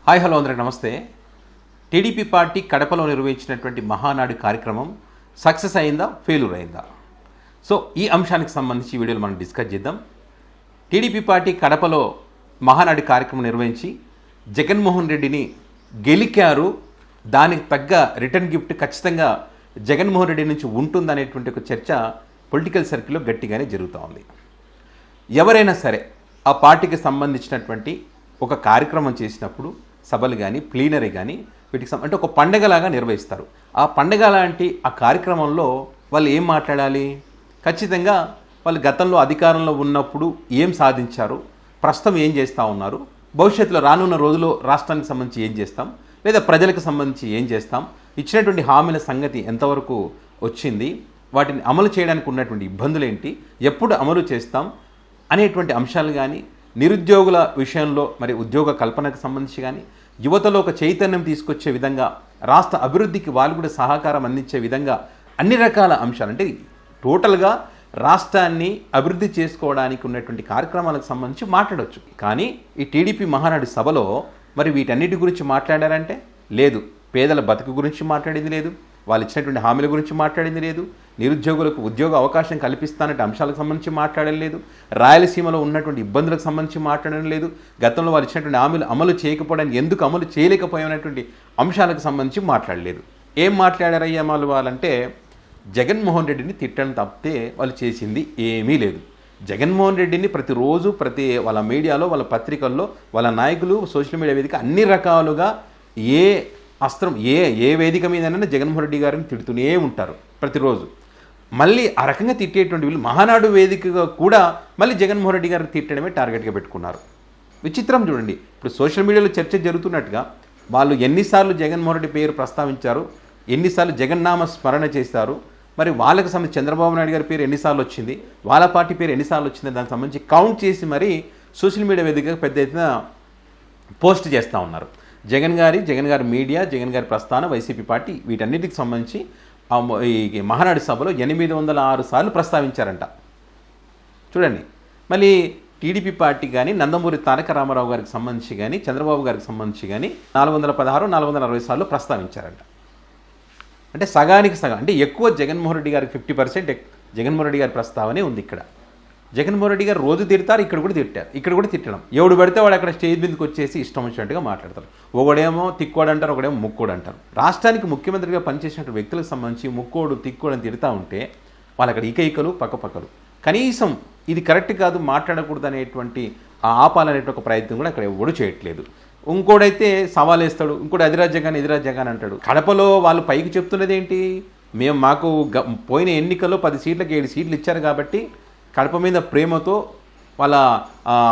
Hi hello అందరికీ నమస్తే. TDP party కడపలో నిర్వహించినటువంటి మహానాడు కార్యక్రమం సక్సెస్ అయిందా, ఫెయిల్యూర్ అయిందా? సో ఈ అంశానికి సంబంధించి ఈ వీడియోలో మనం డిస్కస్ చేద్దాం. టీడీపీ పార్టీ కడపలో మహానాడు కార్యక్రమం నిర్వహించి జగన్మోహన్ రెడ్డిని గెలికారు. దానికి తగ్గ రిటర్న్ గిఫ్ట్ ఖచ్చితంగా జగన్మోహన్ రెడ్డి నుంచి ఉంటుందనేటువంటి ఒక చర్చ పొలిటికల్ సర్కిల్లో గట్టిగానే జరుగుతూ ఉంది. ఎవరైనా సరే ఆ పార్టీకి సంబంధించినటువంటి ఒక కార్యక్రమం చేసినప్పుడు సభలు కానీ ప్లీనరీ కానీ వీటికి అంటే ఒక పండగలాగా నిర్వహిస్తారు. ఆ పండగ లాంటి ఆ కార్యక్రమంలో వాళ్ళు ఏం మాట్లాడాలి? ఖచ్చితంగా వాళ్ళు గతంలో అధికారంలో ఉన్నప్పుడు ఏం సాధించారు, ప్రస్తుతం ఏం చేస్తూ ఉన్నారు, భవిష్యత్తులో రానున్న రోజుల్లో రాష్ట్రానికి సంబంధించి ఏం చేస్తాం, లేదా ప్రజలకు సంబంధించి ఏం చేస్తాం, ఇచ్చినటువంటి హామీల సంగతి ఎంతవరకు వచ్చింది, వాటిని అమలు చేయడానికి ఉన్నటువంటి ఇబ్బందులు ఏంటి, ఎప్పుడు అమలు చేస్తాం అనేటువంటి అంశాలు కానీ, నిరుద్యోగుల విషయంలో మరి ఉద్యోగ కల్పనకు సంబంధించి కానీ, యువతలో ఒక చైతన్యం తీసుకొచ్చే విధంగా, రాష్ట్ర అభివృద్ధికి వాళ్ళు కూడా సహకారం అందించే విధంగా అన్ని రకాల అంశాలు, అంటే టోటల్గా రాష్ట్రాన్ని అభివృద్ధి చేసుకోవడానికి ఉన్నటువంటి కార్యక్రమాలకు సంబంధించి మాట్లాడవచ్చు. కానీ ఈ టీడీపీ మహానాడు సభలో మరి వీటన్నిటి గురించి మాట్లాడారంటే లేదు. పేదల బతుకు గురించి మాట్లాడింది లేదు, వాళ్ళు ఇచ్చినటువంటి హామీల గురించి మాట్లాడింది లేదు, నిరుద్యోగులకు ఉద్యోగ అవకాశం కల్పిస్తానంటే అంశాలకు సంబంధించి మాట్లాడడం లేదు, రాయలసీమలో ఉన్నటువంటి ఇబ్బందులకు సంబంధించి మాట్లాడడం లేదు, గతంలో వాళ్ళు ఇచ్చినటువంటి హామీలు అమలు చేయకపోవడానికి ఎందుకు అమలు చేయలేకపోయినటువంటి అంశాలకు సంబంధించి మాట్లాడలేదు. ఏం మాట్లాడారయ్యా వాళ్ళంటే జగన్మోహన్ రెడ్డిని తిట్టడం తప్పితే వాళ్ళు చేసింది ఏమీ లేదు. జగన్మోహన్ రెడ్డిని ప్రతిరోజు వాళ్ళ మీడియాలో, వాళ్ళ పత్రికల్లో, వాళ్ళ నాయకులు, సోషల్ మీడియా వేదిక అన్ని రకాలుగా ఏ అస్త్రం ఏ వేదిక మీదైనా జగన్మోహన్ రెడ్డి గారిని తిడుతూనే ఉంటారు ప్రతిరోజు. మళ్ళీ ఆ రకంగా తిట్టేటువంటి వీళ్ళు మహానాడు వేదికగా కూడా మళ్ళీ జగన్మోహన్ రెడ్డి గారిని తిట్టడమే టార్గెట్గా పెట్టుకున్నారు. విచిత్రం చూడండి, ఇప్పుడు సోషల్ మీడియాలో చర్చ జరుగుతున్నట్టుగా వాళ్ళు ఎన్నిసార్లు జగన్మోహన్ రెడ్డి పేరు ప్రస్తావించారు, ఎన్నిసార్లు జగన్నామ స్మరణ చేశారు, మరి వాళ్ళకి సంబంధించి చంద్రబాబు నాయుడు గారి పేరు ఎన్నిసార్లు వచ్చింది, వాళ్ళ పార్టీ పేరు ఎన్నిసార్లు వచ్చింది, దానికి సంబంధించి కౌంట్ చేసి మరీ సోషల్ మీడియా వేదికగా పెద్ద ఎత్తున పోస్ట్ చేస్తూ ఉన్నారు. జగన్ గారి మీడియా, జగన్ గారి ప్రస్థానం, వైసీపీ పార్టీ వీటన్నిటికి సంబంధించి ఈ మహానాడు సభలో 806 సార్లు ప్రస్తావించారంట. చూడండి, మళ్ళీ టీడీపీ పార్టీ కానీ, నందమూరి తారక రామారావు గారికి సంబంధించి కానీ, చంద్రబాబు గారికి సంబంధించి కానీ 416, 460 సార్లు ప్రస్తావించారంట. అంటే సగానికి సగం, అంటే ఎక్కువ జగన్మోహన్ రెడ్డి గారికి 50% జగన్మోహన్ రెడ్డి గారి ప్రస్తావనే ఉంది ఇక్కడ. జగన్మోహన్ రెడ్డి గారు రోజు తిడతారు, ఇక్కడ కూడా తిట్టారు, ఇక్కడ కూడా తిట్టడం. ఎవడు పడితే వాడు అక్కడ స్టేజ్ మీదకి వచ్చేసి ఇష్టం వచ్చినట్టుగా మాట్లాడతారు. ఒకడేమో తిక్కోడు అంటారు, ఒకడేమో ముక్కోడు అంటారు. రాష్ట్రానికి ముఖ్యమంత్రిగా పనిచేసినట్టు వ్యక్తులకు సంబంధించి ముక్కోడు తిక్కోడు అని తిడతా ఉంటే వాళ్ళు అక్కడ ఇకలు పక్కపక్కలు. కనీసం ఇది కరెక్ట్ కాదు, మాట్లాడకూడదు అనేటువంటి ఆపాలనేటువంటి ఒక ప్రయత్నం కూడా అక్కడ ఎవడు చేయట్లేదు. ఇంకోడైతే సవాల్ వేస్తాడు, ఇంకోటి అధిరాజ్ జగన్ అంటాడు. కడపలో వాళ్ళు పైకి చెప్తున్నది ఏంటి? మాకు పోయిన ఎన్నికల్లో 10 సీట్లకు 7 సీట్లు ఇచ్చారు కాబట్టి కడప మీద ప్రేమతో వాళ్ళ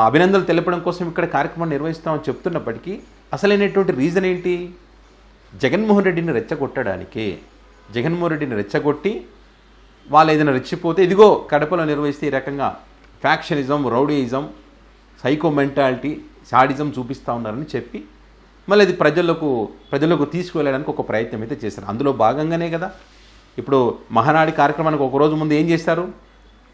అభినందనలు తెలపడం కోసం ఇక్కడ కార్యక్రమం నిర్వహిస్తామని చెప్తున్నప్పటికీ అసలైనటువంటి రీజన్ ఏంటి? జగన్మోహన్ రెడ్డిని రెచ్చగొట్టడానికే. జగన్మోహన్ రెడ్డిని రెచ్చగొట్టి వాళ్ళు ఏదైనా రెచ్చిపోతే ఇదిగో కడపలో నిర్వహిస్తే ఈ రకంగా factionism, rowdyism, psycho mentality, sadism చూపిస్తూ ఉన్నారని చెప్పి మళ్ళీ అది ప్రజలకు తీసుకువెళ్ళడానికి ఒక ప్రయత్నం అయితే చేశారు. అందులో భాగంగానే కదా ఇప్పుడు మహానాడు కార్యక్రమానికి ఒక రోజు ముందు ఏం చేస్తారు?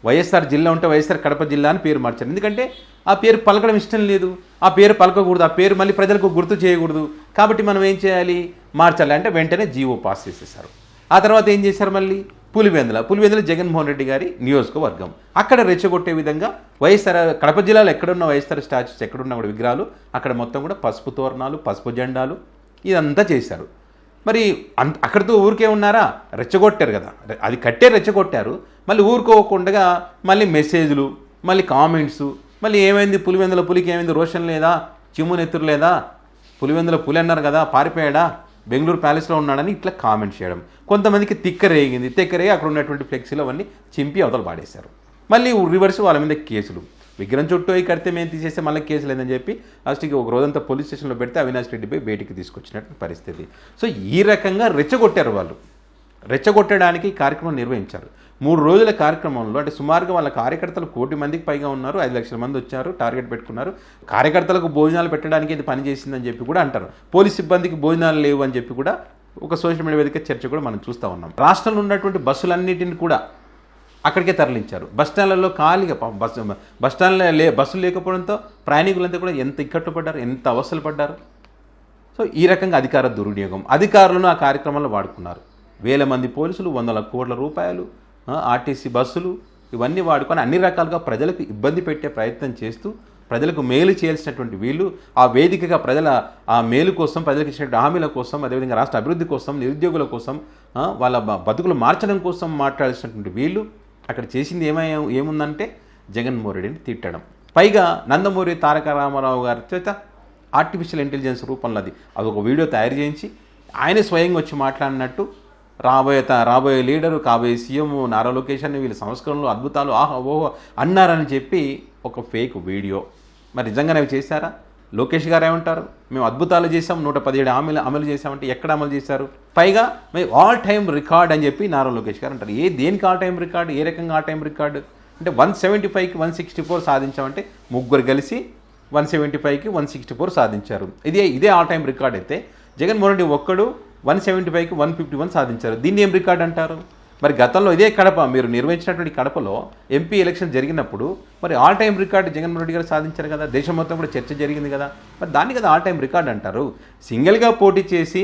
వైఎస్ఆర్ జిల్లా ఉంటే వైఎస్ఆర్ కడప జిల్లా అని పేరు మార్చారు. ఎందుకంటే ఆ పేరు పలకడం ఇష్టం లేదు, ఆ పేరు పలకకూడదు, ఆ పేరు మళ్ళీ ప్రజలకు గుర్తు చేయకూడదు. కాబట్టి మనం ఏం చేయాలి? మార్చాలి అంటే వెంటనే జీవో పాస్ చేసేసారు. ఆ తర్వాత ఏం చేశారు? మళ్ళీ పులివెందుల జగన్మోహన్ రెడ్డి గారి నియోజకవర్గం, అక్కడ రెచ్చగొట్టే విధంగా వైఎస్ఆర్ కడప జిల్లాలో ఎక్కడున్న వైఎస్ఆర్ స్టాచ్యూస్, ఎక్కడున్న కూడా విగ్రహాలు అక్కడ మొత్తం కూడా పసుపు తోరణాలు, పసుపు జెండాలు ఇదంతా చేశారు. మరి అక్కడితో ఊరికే ఉన్నారా? రెచ్చగొట్టారు కదా, అది కట్టే రెచ్చగొట్టారు. మళ్ళీ ఊరుకోకుండా మళ్ళీ మెసేజ్లు, మళ్ళీ కామెంట్స్, మళ్ళీ ఏమైంది పులివెందుల పులికి ఏమైంది, రోషన్ లేదా, చిమ్మునెత్తురు లేదా, పులివెందుల పులి అన్నారు కదా, పారిపోయాడా, బెంగళూరు ప్యాలెస్లో ఉన్నాడని ఇట్లా కామెంట్ చేయడం. కొంతమందికి తిక్కరేగింది, అక్కడ ఉన్నటువంటి ఫ్లెక్సీలు అవన్నీ చింపి అవతల పాడేశారు. మళ్ళీ రివర్స్ వాళ్ళ మీద కేసులు, విగ్రహం చుట్టూ కడితే మేము తీసేస్తే మళ్ళీ కేసు లేదని చెప్పి లాస్ట్కి ఒక రోజంతా పోలీస్ స్టేషన్లో పెడితే అవినాష్ రెడ్డిపై బయటికి తీసుకొచ్చినట్టు పరిస్థితి. సో ఈ రకంగా రెచ్చగొట్టారు వాళ్ళు. రెచ్చగొట్టడానికి కార్యక్రమం నిర్వహించారు. 3 రోజుల కార్యక్రమంలో అంటే సుమారుగా వాళ్ళ కార్యకర్తలు 1 కోటి మందికి పైగా ఉన్నారు, 5 లక్షల మంది వచ్చారు, టార్గెట్ పెట్టుకున్నారు. కార్యకర్తలకు భోజనాలు పెట్టడానికి ఇది పనిచేసిందని చెప్పి కూడా అంటారు. పోలీస్ సిబ్బందికి భోజనాలు లేవు అని చెప్పి కూడా ఒక సోషల్ మీడియా వేదిక చర్చ కూడా మనం చూస్తూ ఉన్నాం. రాష్ట్రంలో ఉన్నటువంటి బస్సులన్నింటిని కూడా అక్కడికే తరలించారు. బస్టాండ్లలో ఖాళీగా బస్టాండ్లో బస్సులు లేకపోవడంతో ప్రయాణికులంతా కూడా ఎంత ఇక్కట్లు పడ్డారు, ఎంత అవస్థలు పడ్డారు. సో ఈ రకంగా అధికార దుర్వినియోగం, అధికారులను ఆ కార్యక్రమంలో వాడుకున్నారు. వేల మంది పోలీసులు, వందల కోట్ల రూపాయలు, ఆర్టీసీ బస్సులు ఇవన్నీ వాడుకొని అన్ని రకాలుగా ప్రజలకు ఇబ్బంది పెట్టే ప్రయత్నం చేస్తూ ప్రజలకు మేలు చేయాల్సినటువంటి వీళ్ళు ఆ వేదికగా ప్రజల ఆ మేలు కోసం, ప్రజలకు ఇచ్చినటువంటి హామీల కోసం, అదేవిధంగా రాష్ట్ర అభివృద్ధి కోసం, నిరుద్యోగుల కోసం, వాళ్ళ బతుకులు మార్చడం కోసం మాట్లాడాల్సినటువంటి వీళ్ళు అక్కడ చేసింది ఏముందంటే జగన్మోహన్ రెడ్డిని తిట్టడం. పైగా నందమూరి తారక రామారావు గారి చేత ఆర్టిఫిషియల్ ఇంటెలిజెన్స్ రూపంలో అదొక వీడియో తయారు చేయించి ఆయనే స్వయంగా వచ్చి మాట్లాడినట్టు రాబోయే లీడరు, కాబోయే సీఎం నారా లోకేష్ అని వీళ్ళ సంస్కరణలు అద్భుతాలు ఆహా ఓహో అన్నారని చెప్పి ఒక ఫేక్ వీడియో. మరి నిజంగానే అవి చేశారా? లోకేష్ గారు ఏమంటారు, మేము అద్భుతాలు చేసాం, 117 హామీలు అమలు చేశామంటే ఎక్కడ అమలు చేశారు? పైగా మేము ఆల్ టైమ్ రికార్డ్ అని చెప్పి నారా లోకేష్ గారు అంటారు. దేనికి ఆల్ టైమ్ రికార్డు? ఏ రకంగా ఆల్ టైమ్ రికార్డు అంటే 175కి 164 సాధించామంటే ముగ్గురు కలిసి 175కి 164 సాధించారు. ఇదే ఆల్ టైమ్ రికార్డ్ అయితే జగన్మోహన్ రెడ్డి ఒక్కడు 175కి 151 సాధించారు. దీన్ని ఏం రికార్డ్ అంటారు? మరి గతంలో ఇదే కడప మీరు నిర్వహించినటువంటి కడపలో ఎంపీ ఎలక్షన్ జరిగినప్పుడు మరి all time record Jaganmohan Reddy గారు సాధించారు కదా, దేశం మొత్తం కూడా చర్చ జరిగింది కదా, మరి దాన్ని కదా ఆల్ టైమ్ రికార్డ్ అంటారు. సింగిల్గా పోటీ చేసి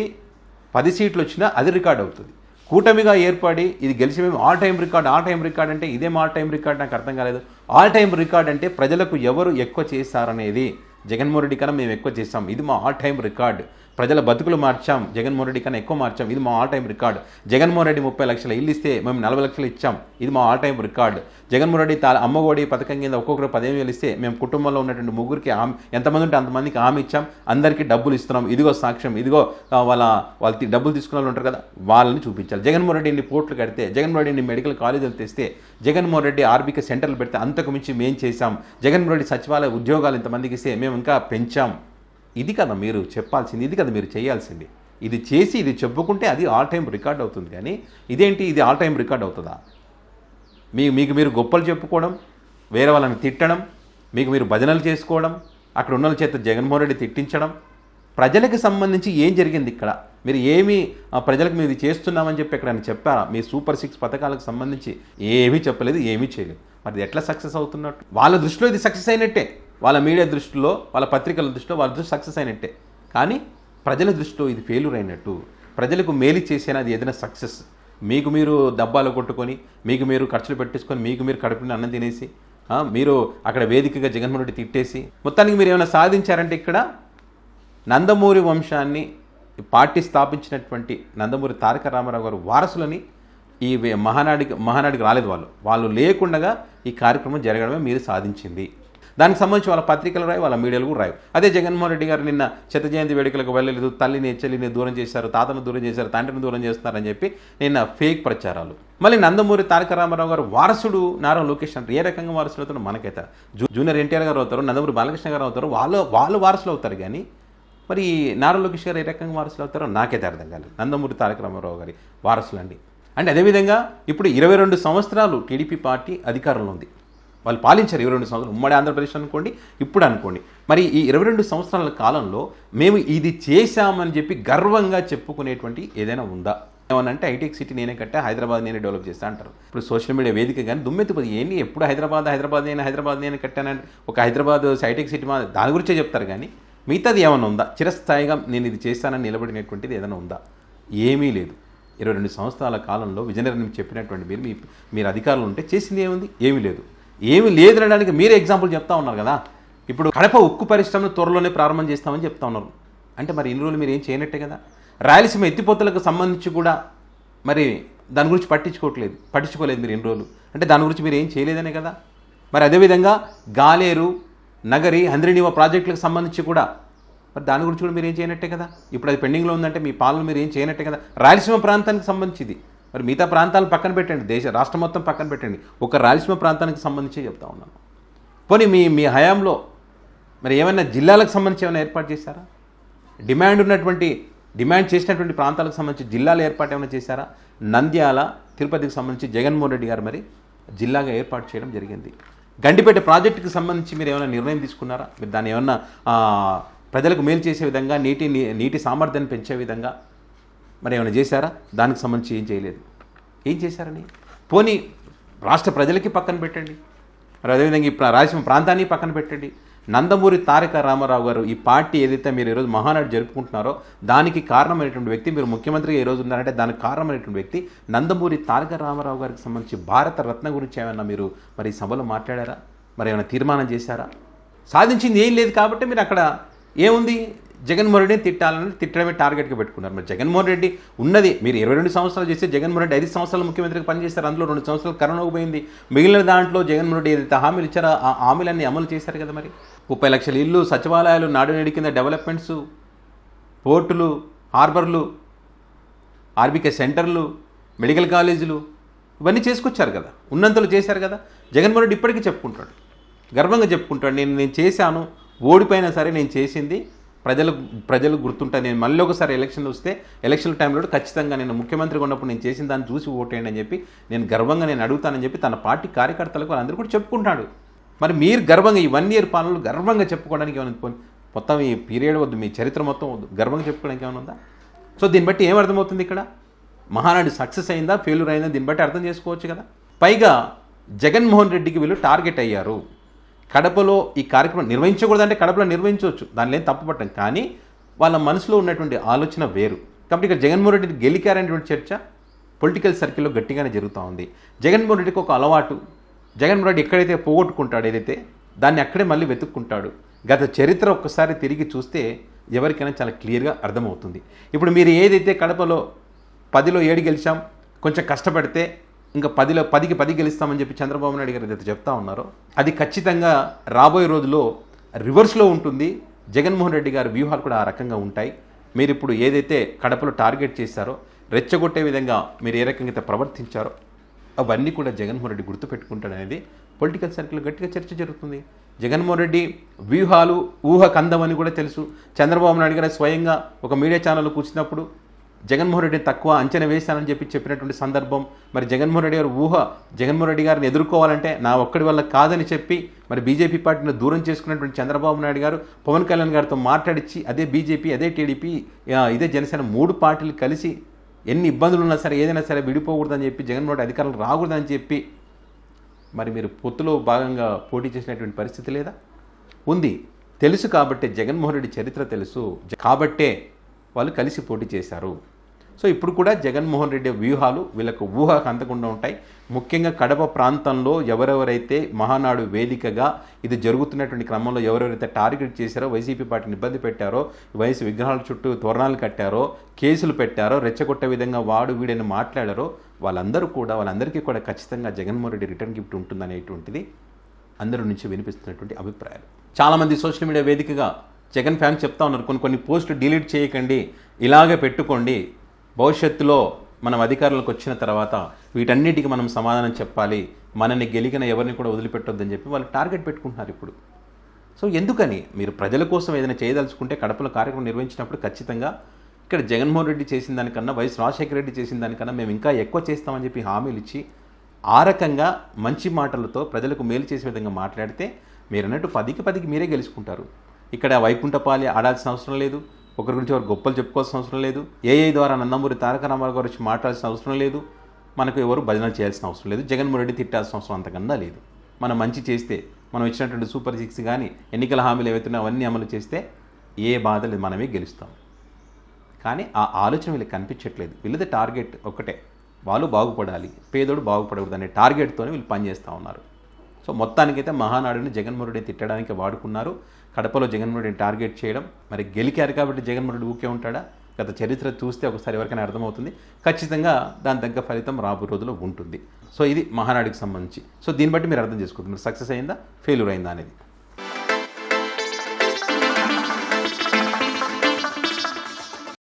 10 సీట్లు వచ్చినా అది రికార్డ్ అవుతుంది. కూటమిగా ఏర్పడి ఇది గెలిచి మేము ఆల్ టైమ్ రికార్డ్ అంటే ఇదేం ఆల్ టైమ్ రికార్డ్ నాకు అర్థం కాలేదు. ఆల్ టైమ్ రికార్డ్ అంటే ప్రజలకు ఎవరు ఎక్కువ చేశారనేది. జగన్మోహన్ రెడ్డి కన్నా మేము ఎక్కువ చేస్తాం, ఇది మా ఆల్ టైమ్ రికార్డ్. ప్రజల బతుకులు మార్చాం, జగన్మోహన్ రెడ్డి కన్నా ఎక్కువ మార్చాం, ఇది మా all time record. Jaganmohan Reddy 30 లక్షల ఇల్లు ఇస్తే మేము 40 లక్షలు ఇచ్చాం, ఇది మా all time record. Jaganmohan Reddy Ammavodi పథకం కింద ఒక్కొక్కరు 15,000 ఇస్తే మేము కుటుంబంలో ఉన్నటువంటి ముగ్గురికి ఎంతమంది ఉంటే అంతమందికి హామీ ఇచ్చాం, అందరికీ డబ్బులు ఇస్తున్నాం, ఇదిగో సాక్ష్యం, ఇదిగో వాళ్ళు డబ్బులు తీసుకున్న వాళ్ళు ఉంటారు కదా వాళ్ళని చూపించాలి. జగన్మోహన్ రెడ్డి ఇన్ని పోర్ట్లు కడితే, జగన్మోహన్ రెడ్డి మెడికల్ కాలేజీలు తెస్తే, జగన్మోహన్ రెడ్డి ఆర్బీకే సెంటర్లు పెడితే అంతకు మించి మేము చేశాం, జగన్మోహన్ రెడ్డి సచివాలయ ఉద్యోగాలు ఇంతమందికి ఇస్తే మేము ఇంకా పెంచాం. ఇది కదా మీరు చెప్పాల్సింది, ఇది కదా మీరు చేయాల్సింది. ఇది చేసి ఇది చెప్పుకుంటే అది ఆల్ టైమ్ రికార్డ్ అవుతుంది. కానీ ఇదేంటి, ఇది ఆల్ టైమ్ రికార్డ్ అవుతుందా? మీకు మీరు గొప్పలు చెప్పుకోవడం, వేరే వాళ్ళని తిట్టడం, మీకు మీరు భజనలు చేసుకోవడం, అక్కడ ఉన్న చేత జగన్మోహన్ రెడ్డి తిట్టించడం, ప్రజలకు సంబంధించి ఏం జరిగింది ఇక్కడ? మీరు ఏమీ ప్రజలకు మేము ఇది చేస్తున్నామని చెప్పి ఎక్కడైనా చెప్పారా? మీ సూపర్ 6 పథకాలకు సంబంధించి ఏమీ చెప్పలేదు, ఏమీ చేయలేదు. మరి ఎట్లా సక్సెస్ అవుతున్నట్టు? వాళ్ళ దృష్టిలో ఇది సక్సెస్ అయినట్టే, వాళ్ళ మీడియా దృష్టిలో, వాళ్ళ పత్రికల దృష్టిలో వాళ్ళ దృష్టి సక్సెస్ అయినట్టే. కానీ ప్రజల దృష్టిలో ఇది ఫెయిల్యూర్ అయినట్టు. ప్రజలకు మేలు చేసేనా అది ఏదైనా సక్సెస్? మీకు మీరు డబ్బాలు కొట్టుకొని, మీకు మీరు ఖర్చులు పెట్టేసుకొని, మీకు మీరు కడుపుని అన్నం తినేసి, మీరు అక్కడ వేదికగా జగన్మోహన్ రెడ్డి తిట్టేసి మొత్తానికి మీరు ఏమైనా సాధించారంటే ఇక్కడ నందమూరి వంశాన్ని పార్టీ స్థాపించినటువంటి నందమూరి తారక రామారావు గారు వారసులని ఈ మహానాడికి రాలేదు. వాళ్ళు లేకుండా ఈ కార్యక్రమం జరగడమే మీరు సాధించింది. దానికి సంబంధించి వాళ్ళ పత్రికలు రాయి, వాళ్ళ మీడియాలు కూడా రాయి. అదే జగన్మోహన్ రెడ్డి గారు నిన్న శత జయంతి వేడుకలకు వెళ్ళలేదు, తల్లిని చెల్లిని దూరం చేశారు, తాతను దూరం చేశారు, తండ్రిని దూరం చేస్తున్నారని చెప్పి నిన్న ఫేక్ ప్రచారాలు. మళ్ళీ నందమూరి తారక రామారావు గారు వారసుడు నారా లోకేష్ అంటారు. ఏ రకంగా వారసులు అవుతారో మనకైతే జూనియర్ ఎన్టీఆర్ గారు అవుతారు, నందమూరి బాలకృష్ణ గారు అవుతారు, వాళ్ళు వారసులు అవుతారు. కానీ మరి నారా లోకేష్ గారు ఏ రకంగా వారసులు అవుతారో నాకైతే అర్థం కాలేదు. నందమూరి తారక రామారావు గారి వారసులు అండి. అంటే అదేవిధంగా ఇప్పుడు 22 సంవత్సరాలు టీడీపీ పార్టీ అధికారంలో ఉంది. వాళ్ళు పాలించారు 22 సంవత్సరాలు, ఉమ్మడి ఆంధ్రప్రదేశ్ అనుకోండి, ఇప్పుడు అనుకోండి. మరి ఈ 22 సంవత్సరాల కాలంలో మేము ఇది చేశామని చెప్పి గర్వంగా చెప్పుకునేటువంటి ఏదైనా ఉందా? ఏమనంటే హైటెక్ సిటీ నేనే కట్టా, హైదరాబాద్ నేనే డెవలప్ చేస్తా అంటారు. ఇప్పుడు సోషల్ మీడియా వేదిక కానీ దుమ్మెత్తిపోయి ఏంటి ఎప్పుడు హైదరాబాద్ నేను కట్టానని ఒక హైదరాబాద్ హైటెక్ సిటీ దాని గురించే చెప్తారు. కానీ మిగతాది ఏమైనా ఉందా? చిరస్థాయిగా నేను ఇది చేస్తానని నిలబడినటువంటిది ఏదైనా ఉందా? ఏమీ లేదు. 22 సంవత్సరాల కాలంలో విజయనగరం చెప్పినటువంటి మీరు అధికారులు ఉంటే చేసింది ఏముంది? ఏమీ లేదు. ఏమీ లేదనడానికి మీరే ఎగ్జాంపుల్ చెప్తా ఉన్నారు కదా. ఇప్పుడు కడప ఉక్కు పరిశ్రమను త్వరలోనే ప్రారంభం చేస్తామని చెప్తా ఉన్నారు. అంటే మరి ఇన్ని రోజులు మీరు ఏం చేయనట్టే కదా. రాయలసీమ ఎత్తిపోతలకు సంబంధించి కూడా మరి దాని గురించి పట్టించుకోలేదు మీరు ఇన్ని రోజులు. అంటే దాని గురించి మీరు ఏం చేయలేదనే కదా. మరి అదేవిధంగా గాలేరు, నగరి, హంద్రీనీవా ప్రాజెక్టులకు సంబంధించి కూడా మరి దాని గురించి కూడా మీరు ఏం చేయనట్టే కదా. ఇప్పుడు అది పెండింగ్లో ఉందంటే మీ పాలన మీరు ఏం చేయనట్టే కదా. రాయలసీమ ప్రాంతానికి సంబంధించింది మరి మిగతా ప్రాంతాలను పక్కన పెట్టండి, రాష్ట్రం మొత్తం పక్కన పెట్టండి, ఒక రాయలసీమ ప్రాంతానికి సంబంధించి చెప్తా ఉన్నాను. పోనీ మీ హయాంలో మరి ఏమైనా జిల్లాలకు సంబంధించి ఏమైనా ఏర్పాటు చేశారా? డిమాండ్ చేసినటువంటి ప్రాంతాలకు సంబంధించి జిల్లాల ఏర్పాటు ఏమైనా చేశారా? నంద్యాల, తిరుపతికి సంబంధించి జగన్మోహన్ రెడ్డి గారు మరి జిల్లాగా ఏర్పాటు చేయడం జరిగింది. గండిపేట ప్రాజెక్టుకి సంబంధించి మీరు ఏమైనా నిర్ణయం తీసుకున్నారా? మీరు దాన్ని ఏమన్నా ప్రజలకు మేలు చేసే విధంగా, నీటి సామర్థ్యాన్ని పెంచే విధంగా మరి ఏమైనా చేశారా? దానికి సంబంధించి ఏం చేయలేదు. ఏం చేశారని పోనీ రాష్ట్ర ప్రజలకి పక్కన పెట్టండి, మరి అదేవిధంగా ఈ రాయలసీమ ప్రాంతాన్ని పక్కన పెట్టండి. నందమూరి తారక రామారావు గారు ఈ పార్టీ ఏదైతే మీరు ఈరోజు మహానాడు జరుపుకుంటున్నారో దానికి కారణమైనటువంటి వ్యక్తి, మీరు ముఖ్యమంత్రిగా ఈరోజు ఉన్నారంటే దానికి కారణమైనటువంటి వ్యక్తి నందమూరి తారక రామారావు గారికి సంబంధించి భారత రత్న గురించి ఏమైనా మీరు మరి సభలో మాట్లాడారా? మరి ఏమైనా తీర్మానం చేశారా? సాధించింది ఏం లేదు కాబట్టి మీరు అక్కడ ఏముంది, జగన్మోహన్ రెడ్డిని తిట్టడమే టార్గెట్గా పెట్టుకున్నారు. మరి జగన్మోహన్ రెడ్డి ఉన్నది మీరు 22 సంవత్సరాలు చేస్తే జగన్మోహన్ రెడ్డి 5 సంవత్సరాలు ముఖ్యమంత్రిగా పనిచేస్తారు. అందులో 2 సంవత్సరాలు కరోనాకు పోయింది. మిగిలిన దాంట్లో జగన్మోహన్ రెడ్డి ఏదైతే హామీలు ఇచ్చారో ఆ హామీలన్నీ అమలు చేశారు కదా. మరి 30 లక్షల ఇల్లు, సచివాలయాలు, నాడు నేడు కింద డెవలప్మెంట్స్, పోర్టులు, హార్బర్లు, ఆర్బీకే సెంటర్లు, మెడికల్ కాలేజీలు ఇవన్నీ చేసుకొచ్చారు కదా, ఉన్నంతలో చేశారు కదా. జగన్మోహన్ రెడ్డి ఇప్పటికీ చెప్పుకుంటాడు, గర్వంగా చెప్పుకుంటాడు, నేను చేశాను, ఓడిపోయినా సరే నేను చేసింది ప్రజలు గుర్తుంటా. నేను మళ్ళీ ఒకసారి ఎలక్షన్లు వస్తే ఎలక్షన్ టైంలో ఖచ్చితంగా నేను ముఖ్యమంత్రిగా ఉన్నప్పుడు నేను చేసిన దాన్ని చూసి ఓటేయండి అని చెప్పి నేను గర్వంగా నేను అడుగుతానని చెప్పి తన పార్టీ కార్యకర్తలకు వాళ్ళందరూ కూడా చెప్పుకుంటాడు. మరి మీరు గర్వంగా ఈ 1 ఇయర్ పాలనలు గర్వంగా చెప్పుకోవడానికి ఏమైనా మొత్తం ఈ పీరియడ్ వద్దు, మీ చరిత్ర మొత్తం వద్దు, గర్వంగా చెప్పుకోవడానికి ఏమైనా ఉందా? సో దీన్ని బట్టి ఏమర్థమవుతుంది, ఇక్కడ మహానాడు సక్సెస్ అయిందా ఫెయిల్యూర్ అయిందా దీన్ని బట్టి అర్థం చేసుకోవచ్చు కదా. పైగా జగన్మోహన్ రెడ్డికి వీళ్ళు టార్గెట్ అయ్యారు. కడపలో ఈ కార్యక్రమం నిర్వహించకూడదంటే కడపలో నిర్వహించవచ్చు, దానిలో ఏం తప్పుపట్టం, కానీ వాళ్ళ మనసులో ఉన్నటువంటి ఆలోచన వేరు. కాబట్టి ఇక్కడ జగన్మోహన్ రెడ్డిని గెలికారనేటువంటి చర్చ పొలిటికల్ సర్కిల్లో గట్టిగానే జరుగుతూ ఉంది. జగన్మోహన్ రెడ్డికి ఒక అలవాటు, జగన్మోహన్ రెడ్డి ఎక్కడైతే పోగొట్టుకుంటాడు ఏదైతే దాన్ని అక్కడే మళ్ళీ వెతుక్కుంటాడు. గత చరిత్ర ఒక్కసారి తిరిగి చూస్తే ఎవరికైనా చాలా క్లియర్గా అర్థమవుతుంది. ఇప్పుడు మీరు ఏదైతే కడపలో 10లో 7 గెలిచాం, కొంచెం కష్టపడితే ఇంకా 10కి 10 గెలుస్తామని చెప్పి చంద్రబాబు నాయుడు గారు ఏదైతే చెప్తా ఉన్నారో అది ఖచ్చితంగా రాబోయే రోజుల్లో రివర్స్లో ఉంటుంది. జగన్మోహన్ రెడ్డి గారి వ్యూహాలు కూడా ఆ రకంగా ఉంటాయి. మీరు ఇప్పుడు ఏదైతే కడపలో టార్గెట్ చేశారో, రెచ్చగొట్టే విధంగా మీరు ఏ రకంగా అయితే ప్రవర్తించారో అవన్నీ కూడా జగన్మోహన్ రెడ్డి గుర్తుపెట్టుకుంటాడనేది పొలిటికల్ సర్కిల్లో గట్టిగా చర్చ జరుగుతుంది. జగన్మోహన్ రెడ్డి వ్యూహాలు ఊహకందమని కూడా తెలుసు. చంద్రబాబు నాయుడు గారు స్వయంగా ఒక మీడియా ఛానల్లో కూర్చున్నప్పుడు జగన్మోహన్ రెడ్డిని తక్కువ అంచనా వేశానని చెప్పినటువంటి సందర్భం. మరి జగన్మోహన్ రెడ్డి గారు జగన్మోహన్ రెడ్డి గారిని ఎదుర్కోవాలంటే నా ఒక్కడి వల్ల కాదని చెప్పి మరి బీజేపీ పార్టీని దూరం చేసుకున్నటువంటి చంద్రబాబు నాయుడు గారు పవన్ కళ్యాణ్ గారితో మాట్లాడించి అదే బీజేపీ, అదే టీడీపీ, ఇదే జనసేన 3 పార్టీలు కలిసి ఎన్ని ఇబ్బందులు ఉన్నా సరే ఏదైనా సరే విడిపోకూడదని చెప్పి జగన్మోహన్ రెడ్డి అధికారులు రాకూడదని చెప్పి మరి మీరు పొత్తులో భాగంగా పోటీ చేసినటువంటి పరిస్థితి లేదా? ఉంది. తెలుసు కాబట్టి జగన్మోహన్ రెడ్డి చరిత్ర తెలుసు కాబట్టే వాళ్ళు కలిసి పోటీ చేశారు. సో ఇప్పుడు కూడా జగన్మోహన్ రెడ్డి వ్యూహాలు వీళ్ళకు ఊహకు అందకుండా ఉంటాయి. ముఖ్యంగా కడప ప్రాంతంలో ఎవరెవరైతే మహానాడు వేదికగా ఇది జరుగుతున్నటువంటి క్రమంలో ఎవరెవరైతే టార్గెట్ చేశారో, వైసీపీ పార్టీని ఇబ్బంది పెట్టారో, వైసీ విగ్రహాల చుట్టూ తోరణాలు కట్టారో, కేసులు పెట్టారో, రెచ్చగొట్టే విధంగా వీడని మాట్లాడారో వాళ్ళందరికీ కూడా ఖచ్చితంగా జగన్మోహన్ రెడ్డి రిటర్న్ గిఫ్ట్ ఉంటుందనేటువంటిది అందరి నుంచి వినిపిస్తున్నటువంటి అభిప్రాయాలు. చాలామంది సోషల్ మీడియా వేదికగా జగన్ ఫ్యాన్స్ చెప్తా ఉన్నారు, కొన్ని పోస్టులు డిలీట్ చేయకండి, ఇలాగే పెట్టుకోండి, భవిష్యత్తులో మనం అధికారులకు వచ్చిన తర్వాత వీటన్నిటికీ మనం సమాధానం చెప్పాలి, మనని గెలికిన ఎవరిని కూడా వదిలిపెట్టొద్దని చెప్పి వాళ్ళు టార్గెట్ పెట్టుకుంటున్నారు ఇప్పుడు. సో ఎందుకని మీరు ప్రజల కోసం ఏదైనా చేయదలుచుకుంటే కడపలో కార్యక్రమం నిర్వహించినప్పుడు ఖచ్చితంగా ఇక్కడ జగన్మోహన్ రెడ్డి చేసిన దానికన్నా, వైఎస్ రాజశేఖర రెడ్డి చేసిన దానికన్నా మేము ఇంకా ఎక్కువ చేస్తామని చెప్పి హామీలు ఇచ్చి ఆ రకంగా మంచి మాటలతో ప్రజలకు మేలు చేసే విధంగా మాట్లాడితే మీరు అన్నట్టు 10కి 10 మీరే గెలుచుకుంటారు. ఇక్కడ వైకుంఠపాలి ఆడాల్సిన అవసరం లేదు, ఒకరి గురించి ఎవరు గొప్పలు చెప్పుకోవాల్సిన అవసరం లేదు, ఏఐ ద్వారా నందమూరి తారక రామారావు గారు వచ్చి మాట్లాడాల్సిన అవసరం లేదు, మనకు ఎవరు భజనలు చేయాల్సిన అవసరం లేదు, జగన్మోహన్ రెడ్డి తిట్టాల్సిన అవసరం అంతకన్నా లేదు. మనం మంచి చేస్తే, మనం ఇచ్చినటువంటి సూపర్ 6 కానీ ఎన్నికల హామీలు ఏవైతున్నాయో అవన్నీ అమలు చేస్తే ఏ బాధ లేదు, మనమే గెలుస్తాం. కానీ ఆ ఆలోచన వీళ్ళకి కనిపించట్లేదు. వీళ్ళది టార్గెట్ ఒక్కటే, వాళ్ళు బాగుపడాలి, పేదోడు బాగుపడకూడదు అనే టార్గెట్తోనే వీళ్ళు పనిచేస్తూ ఉన్నారు. సో మొత్తానికైతే మహానాడుని జగన్మోహన్ రెడ్డి తిట్టడానికి వాడుకున్నారు. కడపలో జగన్మోహన్ రెడ్డిని టార్గెట్ చేయడం, మరి గెలికారు కాబట్టి జగన్మోహన్ రెడ్డి ఊకే ఉంటాడా? గత చరిత్ర చూస్తే ఒకసారి ఎవరికైనా అర్థమవుతుంది. ఖచ్చితంగా దాని తగ్గ ఫలితం రాబోయే రోజుల్లో ఉంటుంది. సో ఇది మహానాడుకి సంబంధించి. సో దీన్ని బట్టి మీరు అర్థం చేసుకుంటున్నారు సక్సెస్ అయిందా ఫెయిల్యూర్ అయిందా అనేది.